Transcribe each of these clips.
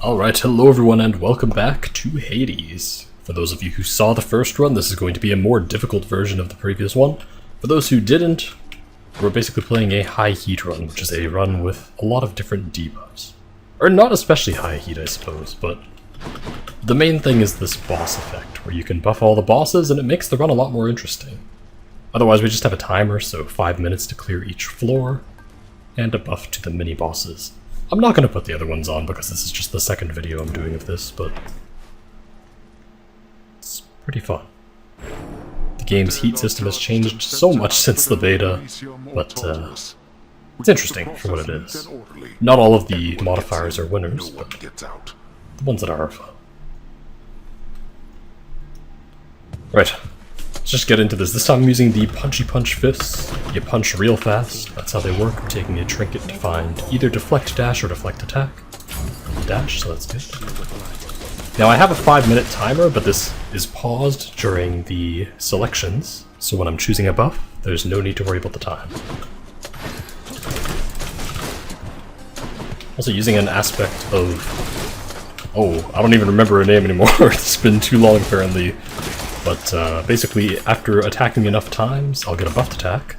Alright, hello everyone and welcome back to Hades. For those of you who saw the first run, this is going to be a more difficult version of the previous one. For those who didn't, we're basically playing a high heat run, which is a run with a lot of different debuffs. Or not especially high heat, I suppose, but the main thing is this boss effect, where you can buff all the bosses and it makes the run a lot more interesting. Otherwise we just have a timer, so 5 minutes to clear each floor, and a buff to the mini-bosses. I'm not going to put the other ones on because this is just the second video I'm doing of this, but it's pretty fun. The game's heat system has changed so much since the beta, but it's interesting for what it is. Not all of the modifiers are winners, but the ones that are fun. Right, let's just get into this. This time I'm using the punchy punch fists. You punch real fast, that's how they work. I'm taking a trinket to find either deflect dash or deflect attack. Dash, so that's good. Now I have a 5-minute timer, but this is paused during the selections, so when I'm choosing a buff, there's no need to worry about the time. Also using an aspect of... oh, I don't even remember her name anymore, it's been too long apparently. But basically, after attacking enough times, I'll get a buffed attack.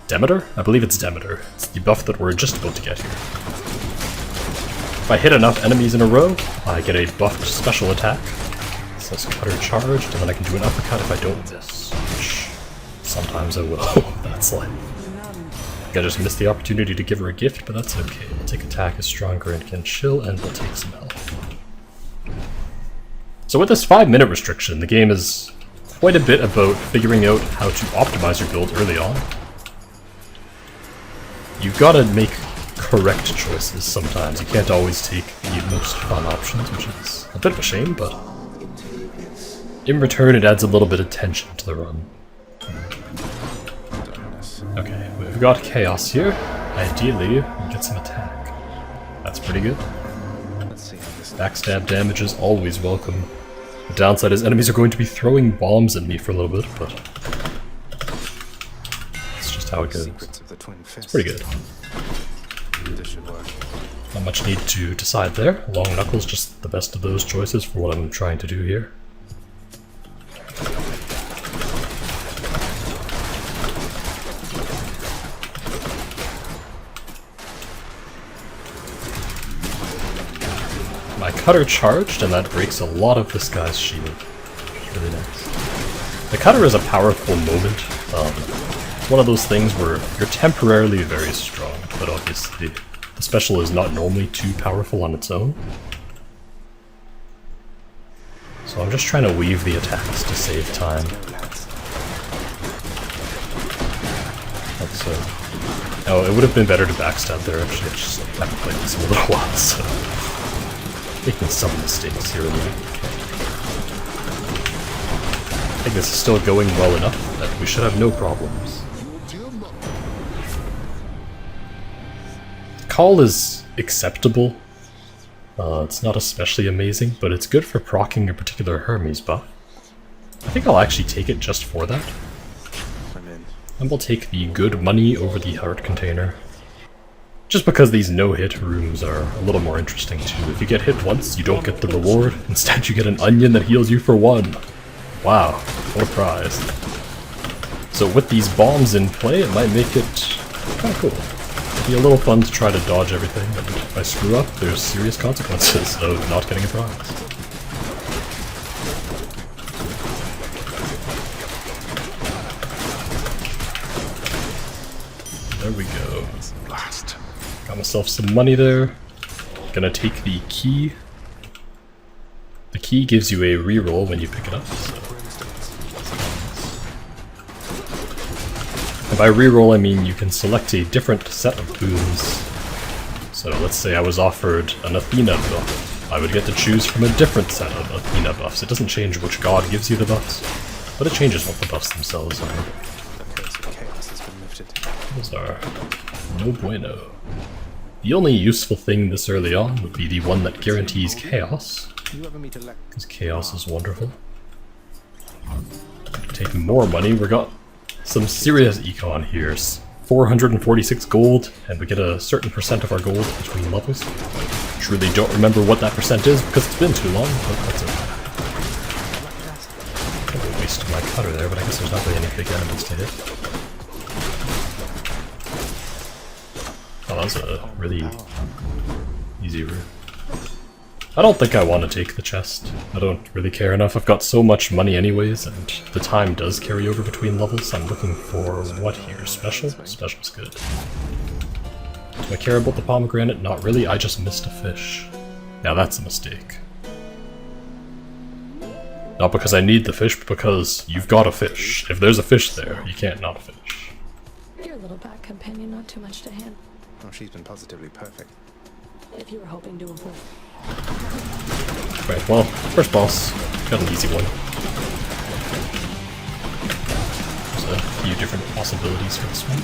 Demeter? I believe it's Demeter. It's the buff that we're just about to get here. If I hit enough enemies in a row, I get a buffed special attack. So it's cutter charged, and then I can do an uppercut if I don't miss. Which sometimes I will. That's life. I just missed the opportunity to give her a gift, but that's okay. We'll take attack is stronger and can chill, and we'll take some health. So with this 5-minute restriction, the game is quite a bit about figuring out how to optimize your build early on. You've got to make correct choices sometimes. You can't always take the most fun options, which is a bit of a shame, but in return it adds a little bit of tension to the run. Okay, we've got chaos here. Ideally, we get some attack. That's pretty good. Backstab damage is always welcome. The downside is enemies are going to be throwing bombs at me for a little bit, but it's just how it goes. It's pretty good. Not much need to decide there. Long knuckles, just the best of those choices for what I'm trying to do here. My cutter charged, and that breaks a lot of this guy's shield. It's really nice. The cutter is a powerful moment. It's one of those things where you're temporarily very strong, but obviously the special is not normally too powerful on its own. So I'm just trying to weave the attacks to save time. Oh, it would have been better to backstab there actually. I just haven't played this in a little while, so... making some mistakes here and there. I think this is still going well enough that we should have no problems. The call is acceptable. It's not especially amazing, but it's good for proccing a particular Hermes buff. I think I'll actually take it just for that. And we'll take the good money over the heart container. Just because these no-hit rooms are a little more interesting too. If you get hit once, you don't get the reward. Instead, you get an onion that heals you for 1. Wow, what a prize. So with these bombs in play, it might make it kind of cool. It'd be a little fun to try to dodge everything, and if I screw up, there's serious consequences of not getting a prize. There we go. Blast. Got myself some money there. Gonna take the key. The key gives you a reroll when you pick it up. So. And by reroll, I mean you can select a different set of boons. So let's say I was offered an Athena buff. I would get to choose from a different set of Athena buffs. It doesn't change which god gives you the buffs, but it changes what the buffs themselves are. Those are no bueno. The only useful thing this early on would be the one that guarantees chaos, because chaos is wonderful. Take more money, we got some serious econ here. 446 gold, and we get a certain percent of our gold between levels. truly don't remember what that percent is because it's been too long, but that's okay. I wasted my cutter there, but I guess there's not really any big enemies to hit. Oh, that was a really easy route. I don't think I want to take the chest. I don't really care enough. I've got so much money anyways, and the time does carry over between levels. I'm looking for what here? Special? Special's good. Do I care about the pomegranate? Not really. I just missed a fish. Now that's a mistake. Not because I need the fish, but because you've got a fish. If there's a fish there, you can't not fish. Your little bat companion, not too much to handle. Oh, she's been positively perfect. If you were hoping to avoid. Right, well, first boss. Got an easy one. There's a few different possibilities for this one,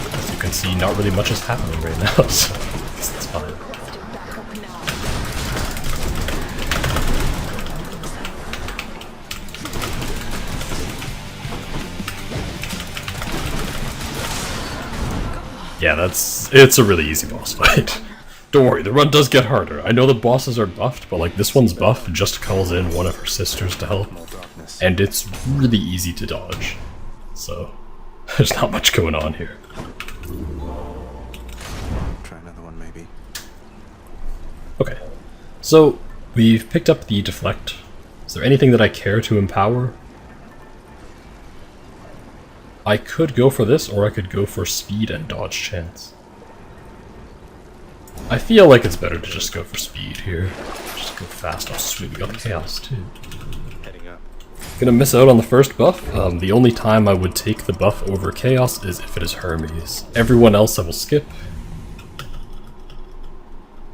but as you can see, not really much is happening right now, so it's fine. Yeah, it's a really easy boss fight. Don't worry, the run does get harder. I know the bosses are buffed, but like this one's buff just calls in one of her sisters to help. And it's really easy to dodge. So, there's not much going on here. Try another one, maybe. Okay, so we've picked up the deflect. Is there anything that I care to empower? I could go for this, or I could go for speed and dodge chance. I feel like it's better to just go for speed here. Just go fast. Oh sweet, we got chaos too. Heading up. Gonna miss out on the first buff. The only time I would take the buff over chaos is if it is Hermes. Everyone else I will skip.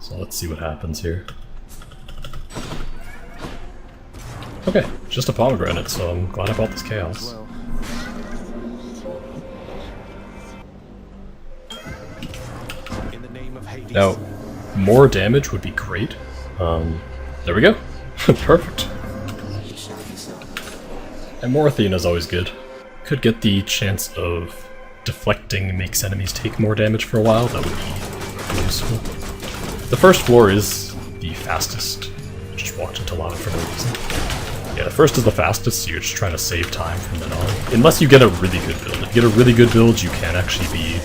So let's see what happens here. Okay, just a pomegranate, so I'm glad I bought this chaos. Well, in the name of Hades. Now, more damage would be great. There we go. Perfect. And more Athena's always good. Could get the chance of deflecting makes enemies take more damage for a while. That would be useful. The first floor is the fastest. Just walked into lava for no reason. Yeah, the first is the fastest, so you're just trying to save time from then on. Unless you get a really good build. If you get a really good build, you can actually be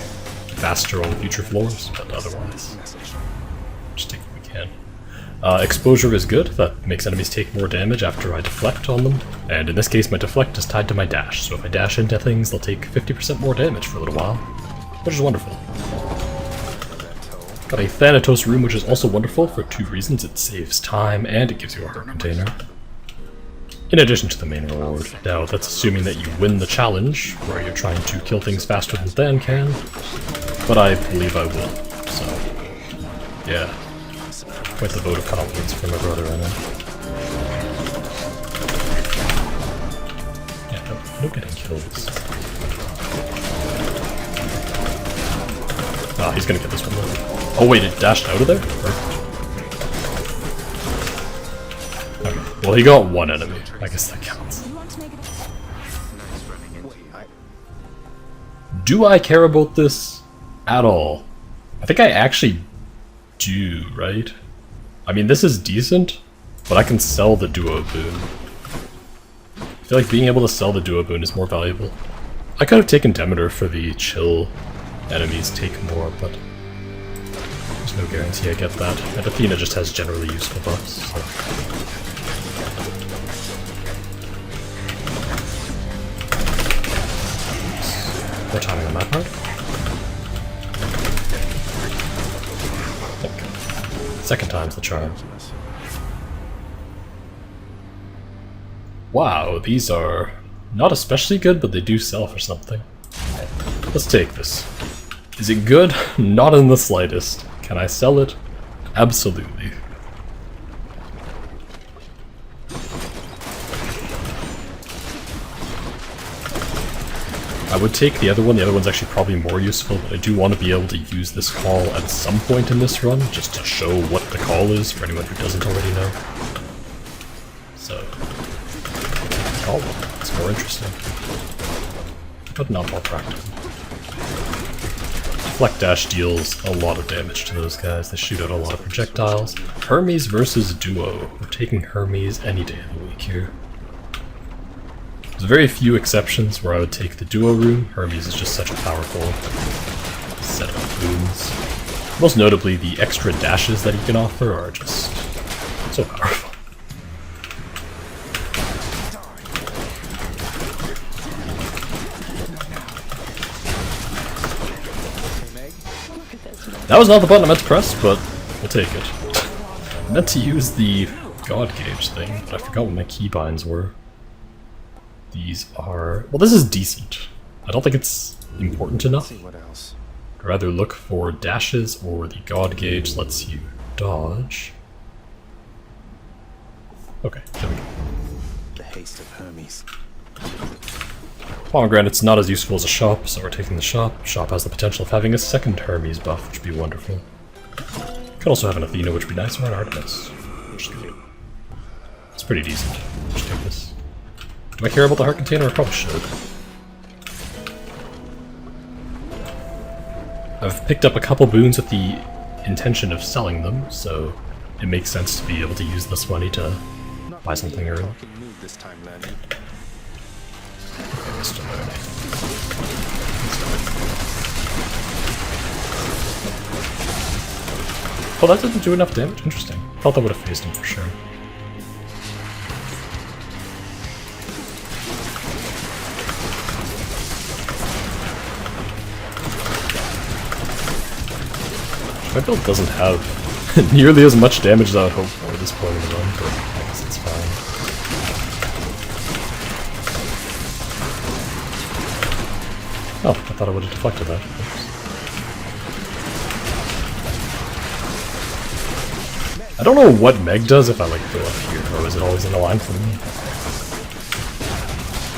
faster on future floors, but otherwise, just take what we can. Exposure is good. That makes enemies take more damage after I deflect on them. And in this case, my deflect is tied to my dash, so if I dash into things, they'll take 50% more damage for a little while, which is wonderful. Got a Thanatos room, which is also wonderful for two reasons. It saves time, and it gives you a heart container. In addition to the main reward. Now, that's assuming that you win the challenge, where you're trying to kill things faster than Than can, but I believe I will, so yeah. Quite the vote of confidence from my brother, I know. Yeah, no getting kills. Ah, he's gonna get this one though. Oh wait, it dashed out of there? Perfect. Okay, well he got one enemy. I guess that counts. Do I care about this at all? I think I actually do, right? I mean, this is decent, but I can sell the duo boon. I feel like being able to sell the duo boon is more valuable. I could have taken Demeter for the chill enemies take more, but there's no guarantee I get that. And Athena just has generally useful buffs, so. Oops. More timing on that part. Second time's the charm. Wow, these are not especially good, but they do sell for something. Let's take this. Is it good? Not in the slightest. Can I sell it? Absolutely. I would take the other one. The other one's actually probably more useful, but I do want to be able to use this call at some point in this run, just to show what the call is for anyone who doesn't already know. So, call one. It's more interesting, but not more practical. Deflect Dash deals a lot of damage to those guys. They shoot out a lot of projectiles. Hermes versus Duo. We're taking Hermes any day of the week here. There's very few exceptions where I would take the Duo room. Hermes is just such a powerful set of boons. Most notably, the extra dashes that he can offer are just so powerful. That was not the button I meant to press, but we'll take it. I meant to use the God Gauge thing, but I forgot what my keybinds were. These are... well, this is decent. I don't think it's important enough. See what else. I'd rather look for dashes, or the God Gauge lets you dodge. Okay, there we go. The haste of Hermes. Pomegranate's not as useful as a shop, so we're taking the shop. Shop has the potential of having a second Hermes buff, which would be wonderful. Could also have an Athena, which would be nice, or an Artemis. Which is good. It's pretty decent. Just take this. Do I care about the heart container? I probably should. I've picked up a couple boons with the intention of selling them, so it makes sense to be able to use this money to buy something early. Move this time, learning. Still learning. Oh, that didn't do enough damage? Interesting. Thought that would have phased him for sure. My build doesn't have nearly as much damage as I would hope for at this point in the run, but I guess it's fine. Oh, I thought I would have deflected that. Oops. I don't know what Meg does if I like go up here, or is it always in the line for me?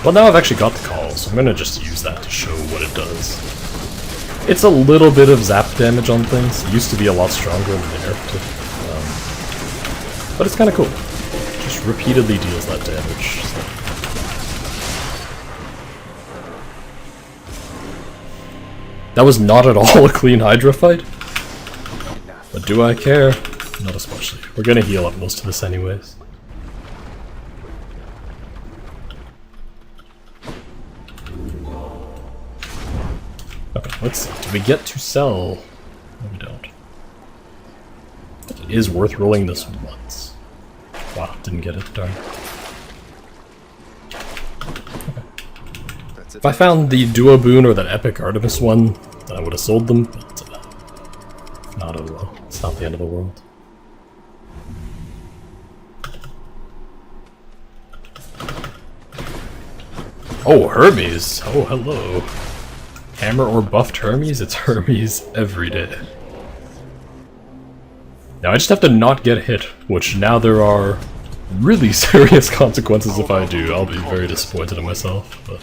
Well, now I've actually got the call, so I'm gonna just use that to show what it does. It's a little bit of zap damage on things. It used to be a lot stronger than they nerfed it. But it's kind of cool. Just repeatedly deals that damage. So. That was not at all a clean Hydra fight. But do I care? Not especially. We're gonna heal up most of this anyways. Okay, let's see. Do we get to sell? No, we don't. It is worth rolling this once. Wow, didn't get it, darn. Okay. If I found the Duo Boon or that Epic Artemis one, then I would have sold them, but if not, oh well. It's not the end of the world. Oh, Hermes! Oh, hello. Hammer or buffed Hermes? It's Hermes every day. Now I just have to not get hit, which now there are really serious consequences if I do. I'll be very disappointed in myself, but...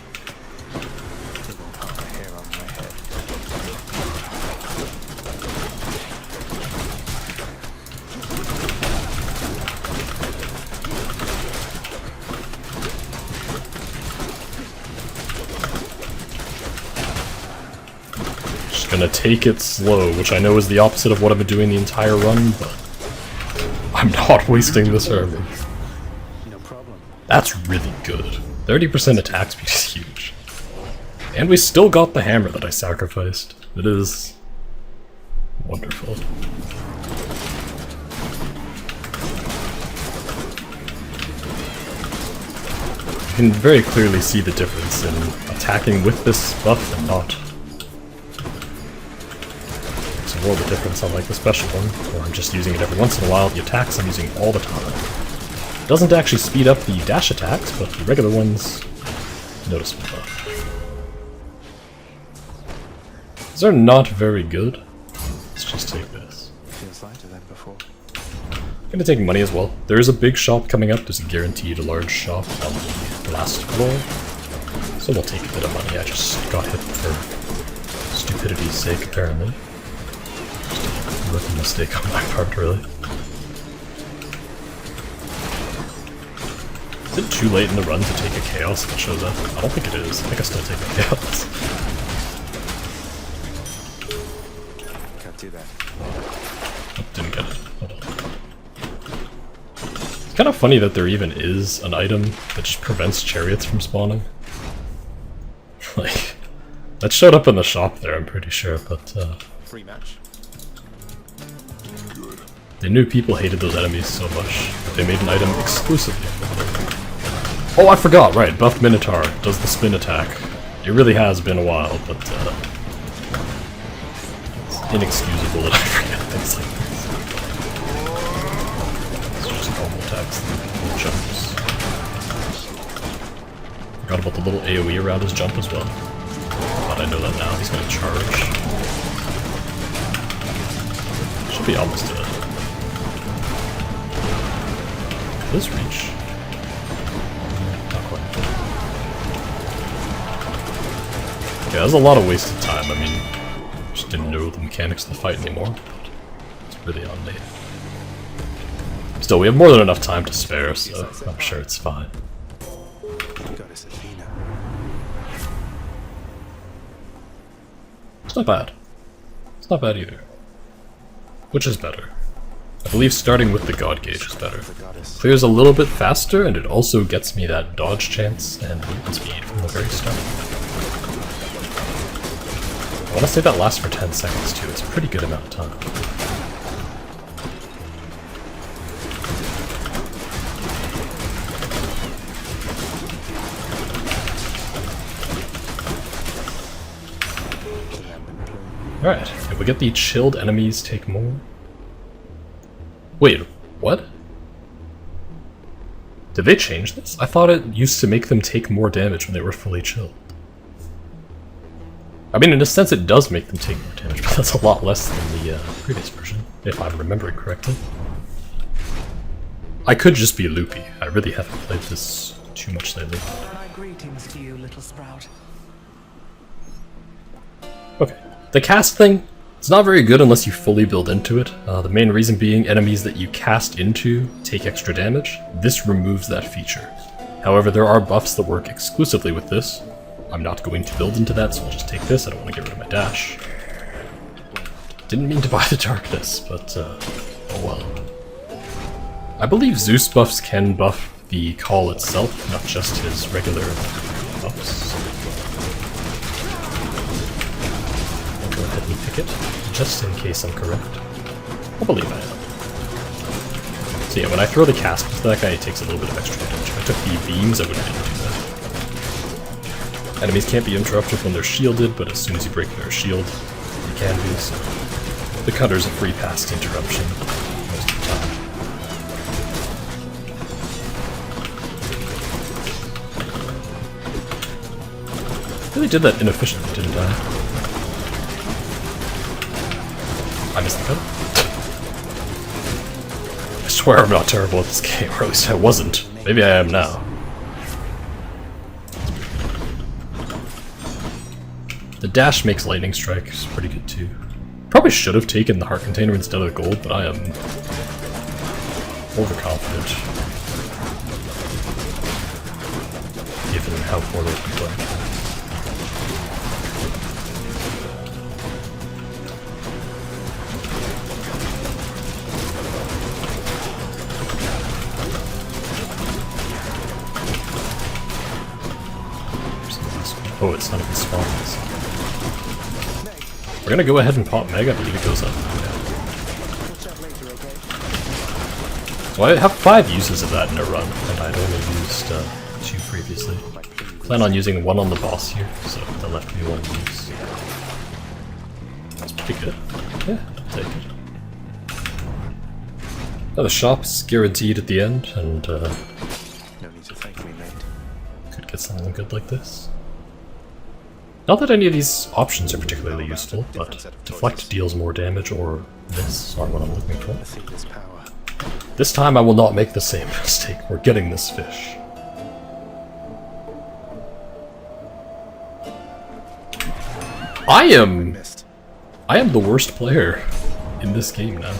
gonna take it slow, which I know is the opposite of what I've been doing the entire run, but I'm not wasting this Hermes. No problem. That's really good. 30% attack speed is huge. And we still got the hammer that I sacrificed. It is wonderful. You can very clearly see the difference in attacking with this buff and not. It's a world of difference on like the special one, where I'm just using it every once in a while. The attacks I'm using all the time. It doesn't actually speed up the dash attacks, but the regular ones noticeable buff. These are not very good. Let's just take this. Feels lighter than before. I'm gonna take money as well. There is a big shop coming up. There's a guaranteed large shop on the last floor. So we'll take a bit of money. I just got hit for stupidity's sake, apparently. Just a rookie mistake on my part, really. Is it too late in the run to take a chaos if it shows up? I don't think it is. I think I still take a chaos. then. Oh, didn't get it. Hold on. It's kind of funny that there even is an item that just prevents chariots from spawning. Like, that showed up in the shop there, I'm pretty sure, but Free match. they knew people hated those enemies so much that they made an item exclusively for them. Oh, I forgot, right, buffed Minotaur does the spin attack. It really has been a while, but it's inexcusable that I forget things like this. It's just normal attacks, little jumps. Forgot about the little AoE around his jump as well. But I know that now, he's gonna charge. Should be almost dead. This reach. Not quite. Okay, that was a lot of wasted time. I mean, just didn't know the mechanics of the fight anymore. It's really on me. Still, we have more than enough time to spare, so I'm sure it's fine. Goddess Athena. It's not bad. It's not bad either. Which is better? I believe starting with the god gauge is better. The goddess. Clears a little bit faster, and it also gets me that dodge chance and movement speed from the very start. I want to say that lasts for 10 seconds too. It's a pretty good amount of time. Alright, if we get the chilled enemies take more. Wait, what? Did they change this? I thought it used to make them take more damage when they were fully chilled. I mean, in a sense it does make them take more damage, but that's a lot less than the previous version, if I'm remembering correctly. I could just be loopy. I really haven't played this too much lately. My greetings to you, little sprout. Okay. The cast thing, it's not very good unless you fully build into it. The main reason being enemies that you cast into take extra damage. This removes that feature. However, there are buffs that work exclusively with this. I'm not going to build into that, so I'll just take this. I don't want to get rid of my dash. Didn't mean to buy the darkness, but oh well. I believe Zeus buffs can buff the call itself, not just his regular buffs. Go ahead and pick it, just in case I'm correct. I believe I am. So yeah, when I throw the cast into that guy, it takes a little bit of extra damage. If I took the beams, I wouldn't be able to do that. Enemies can't be interrupted when they're shielded, but as soon as you break their shield, you can be, so the cutter's a free pass to interruption most of the time. Really did that inefficiently, didn't I? I missed the cut. I swear I'm not terrible at this game, or at least I wasn't. Maybe I am now. The dash makes lightning strike, it's pretty good too. Probably should have taken the heart container instead of the gold, but I am overconfident. Given how poorly I can play. Oh, it's not even spawns. We're gonna go ahead and pop Meg, I believe it goes up. Yeah. Well, I have 5 uses of that in a run, and I'd only used 2 previously. Plan on using 1 on the boss here, so that left me 1 use. That's pretty good. Yeah, I'll take it. Now the shop's guaranteed at the end, and No need to thank me, mate. could get something good like this. Not that any of these options are particularly useful, but deflect deals more damage, or this are what I'm looking for. Athena's power. This time I will not make the same mistake. We're getting this fish. I am the worst player in this game now.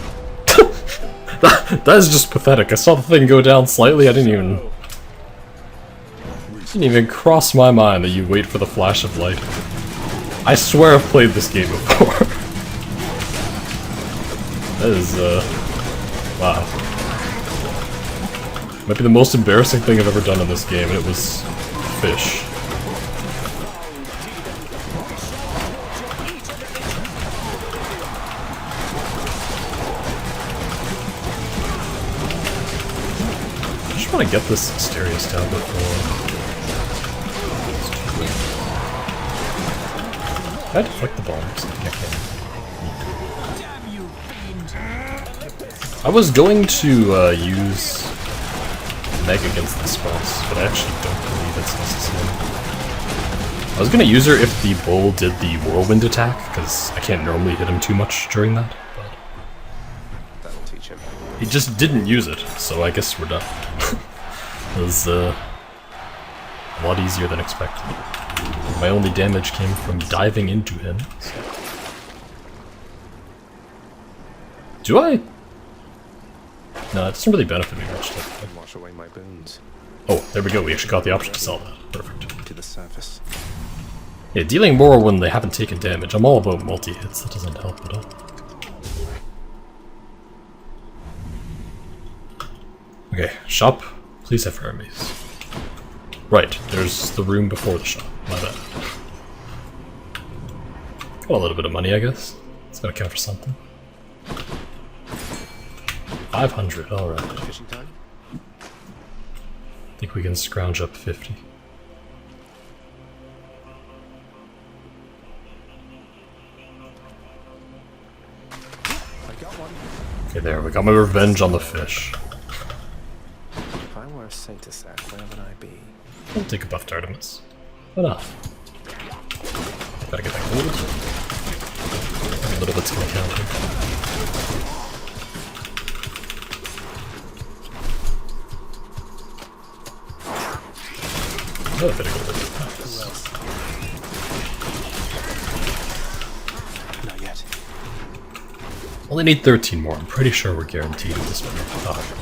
that is just pathetic. I saw the thing go down slightly, I didn't even cross my mind that you wait for the flash of light. I swear I've played this game before. That is, wow. Might be the most embarrassing thing I've ever done in this game, and it was fish. I just want to get this Asterius down before. Can I deflect the bombs? I can. I was going to use Meg against this boss, but I actually don't believe it's necessary. I was going to use her if the bull did the whirlwind attack, because I can't normally hit him too much during that. But That'll teach him. he just didn't use it, so I guess we're done. It was a lot easier than expected. My only damage came from diving into him. So. Do I? No, it doesn't really benefit me much. And wash away my boons. Oh, there we go. We actually got the option to sell that. Perfect. To the surface. Yeah, dealing more when they haven't taken damage. I'm all about multi-hits. That doesn't help at all. Okay, shop. Please have Hermes. Right, there's the room before the shop. My bad. Got a little bit of money, I guess. It's gotta count for something. 500, alright. Fishing time? I think we can scrounge up 50. I got one. Okay, there, we got my revenge on the fish. If I were a saint sack, where would I be? I'll take a buffed Artemis. Why not? Gotta get that gold. A little bit's gonna count here. Oh, a bit of gold. Who else? Not yet. Only need 13 more. I'm pretty sure we're guaranteed at this point.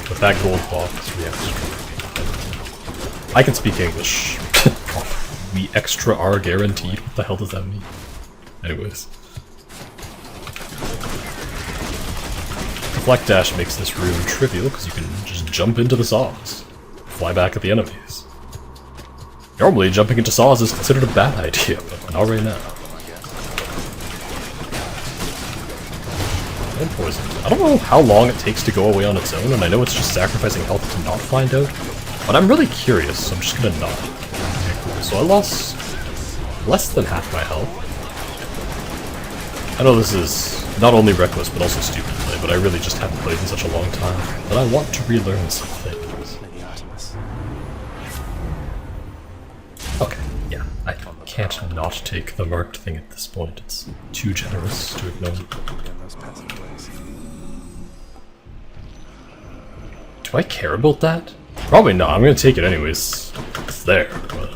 With that gold box, we extra. I can speak English. We extra are guaranteed. What the hell does that mean? Anyways. Deflect Dash makes this room trivial because you can just jump into the saws. Fly back at the enemies. Normally, jumping into saws is considered a bad idea, but not right now. And poison. I don't know how long it takes to go away on its own, and I know it's just sacrificing health to not find out, but I'm really curious, so I'm just gonna not. Okay, cool. So I lost less than half my health. I know this is not only reckless, but also stupid play, but I really just haven't played in such a long time, that I want to relearn some things. Lady Artemis. Okay, yeah, I can't not take the marked thing at this point. It's too generous to ignore. Again, those passageways. Do I care about that? Probably not. I'm gonna take it anyways. It's there, but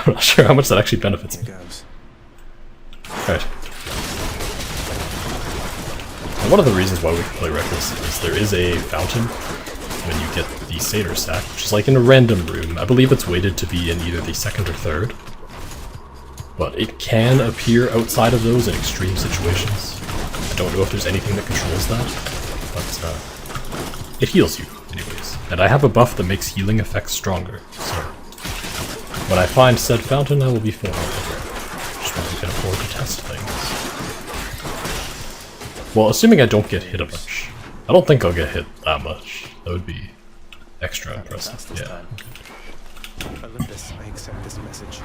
I'm not sure how much that actually benefits me. Here goes. Alright. And one of the reasons why we can play Reckless is there is a fountain when you get the Satyr sack, which is like in a random room. I believe it's weighted to be in either the second or third. But it can appear outside of those in extreme situations. I don't know if there's anything that controls that, but it heals you, anyways. And I have a buff that makes healing effects stronger, so when I find said fountain, I will be full. Just when we can afford to test things. Well, assuming I don't get hit a bunch. I don't think I'll get hit that much. That would be extra impressive. This Yeah. time. Olympus, I accept this message.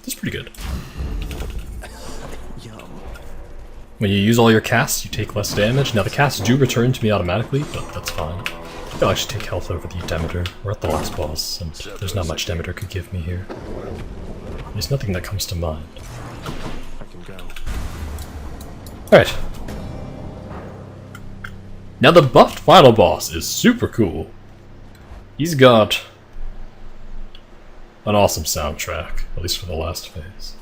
That's pretty good. Yum. When you use all your casts, you take less damage. Now the casts do return to me automatically, but that's fine. I'll actually take health over the Demeter. We're at the last boss, and there's not much Demeter could give me here. There's nothing that comes to mind. I can go. Alright. Now the buffed final boss is super cool. He's got an awesome soundtrack, at least for the last phase.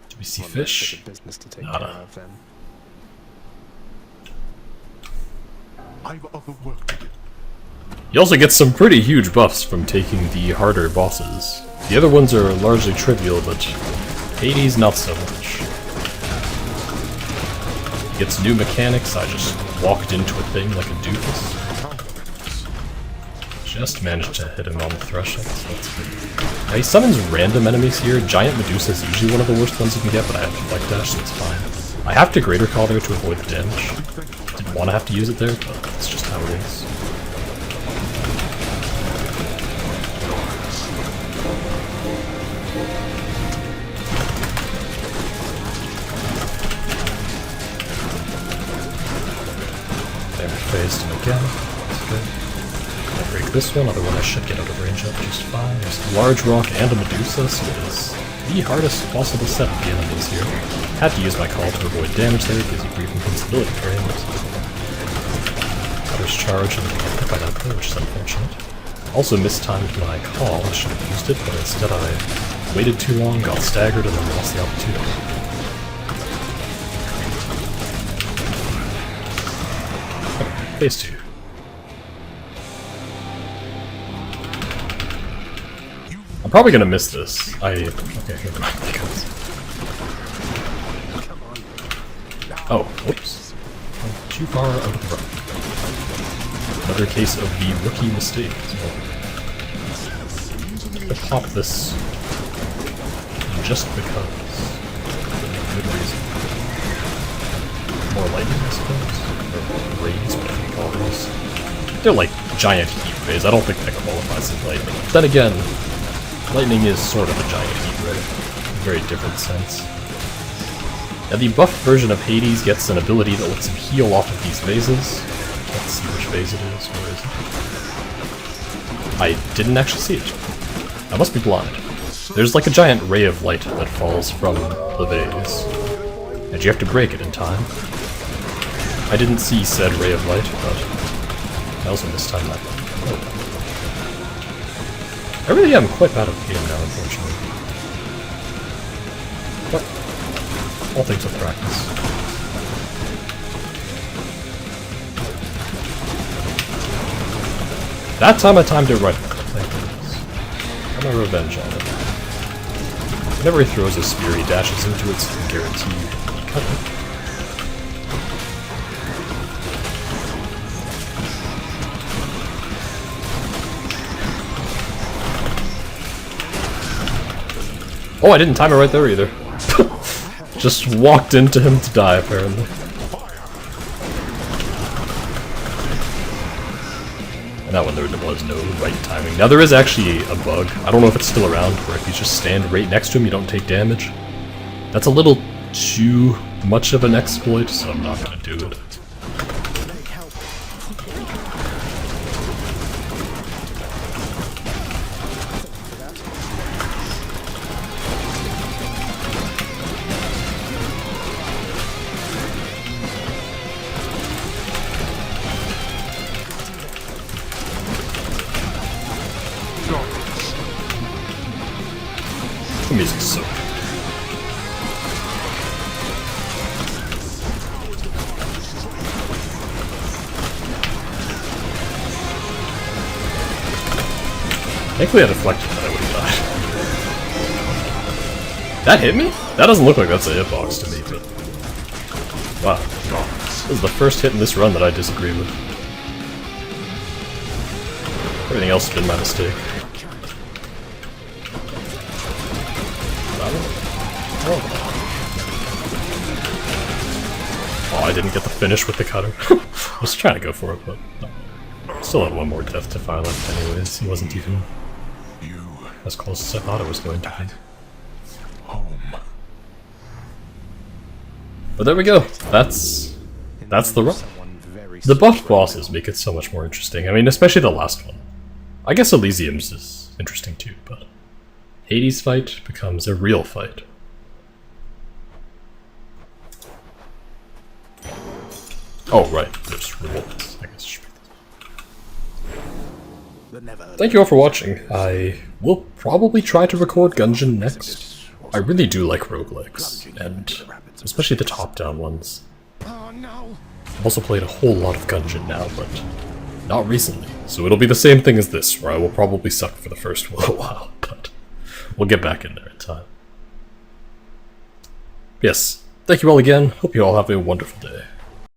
Do we see One less fish? bit of business to take Nada. care of, then. I've other work to do. You also get some pretty huge buffs from taking the harder bosses. The other ones are largely trivial, but Hades, not so much. He gets new mechanics, I just walked into a thing like a doofus. Just managed to hit him on the threshold, so that's good. Now he summons random enemies here. Giant Medusa is usually one of the worst ones you can get, but I have Flight Dash, so it's fine. I have to Greater Call there to avoid the damage. Didn't want to have to use it there, but it's just how it is. Phased him again. That's good. I'll break this one, other one I should get out of range of just fine. There's a large rock and a Medusa, so it is the hardest possible set of the enemies here. Had to use my call to avoid damage there, gives you brief invincibility parrying. Cutter's charge and get hit by that there, which is unfortunate. Also mistimed my call, I should have used it, but instead I waited too long, got staggered, and then lost the opportunity. Phase 2. I'm probably gonna miss this. Okay, never mind. Oh, whoops. I'm too far out of the rock. Another case of the rookie mistake as well. I'm gonna pop this just because. For no good reason. More lightning, I suppose? Or rays, whatever you call those. They're like giant heat rays. I don't think that qualifies as lightning. Then again, lightning is sort of a giant heat ray. In a very different sense. Now the buffed version of Hades gets an ability that lets him heal off of these phases. Let's see which phase it is. Where is it? I didn't actually see it. I must be blind. There's like a giant ray of light that falls from the vase. And you have to break it in time. I didn't see said ray of light, but I also mistimed that. Oh. I really am quite bad at the game now, unfortunately. But all things with practice. That time I timed it right. Thank goodness. Got my revenge on it. Whenever he throws a spear, he dashes into it, so you can guarantee he cut it. Oh, I didn't time it right there either. Just walked into him to die, apparently. And that one there was no right timing. Now there is actually a bug. I don't know if it's still around, where if you just stand right next to him, you don't take damage. That's a little too much of an exploit, so I'm not gonna do it. The music's so good. Thankfully I deflected that, I would have died. That hit me? That doesn't look like that's a hitbox to me, but... Wow. This is the first hit in this run that I disagree with. Everything else has been my mistake. Oh, I didn't get the finish with the cutter. I was trying to go for it, but no. Still had one more death to file left anyways. He wasn't even as close as I thought it was going to be. But there we go. That's the run. The buffed bosses make it so much more interesting. I mean, especially the last one. I guess Elysium's is interesting too, but Hades' fight becomes a real fight. Oh, right. There's rewards. I guess. Thank you all for watching. I will probably try to record Gungeon next. I really do like roguelikes, and especially the top-down ones. I've also played a whole lot of Gungeon now, but not recently. So it'll be the same thing as this, where I will probably suck for the first little while, but we'll get back in there in time. Yes, thank you all again. Hope you all have a wonderful day.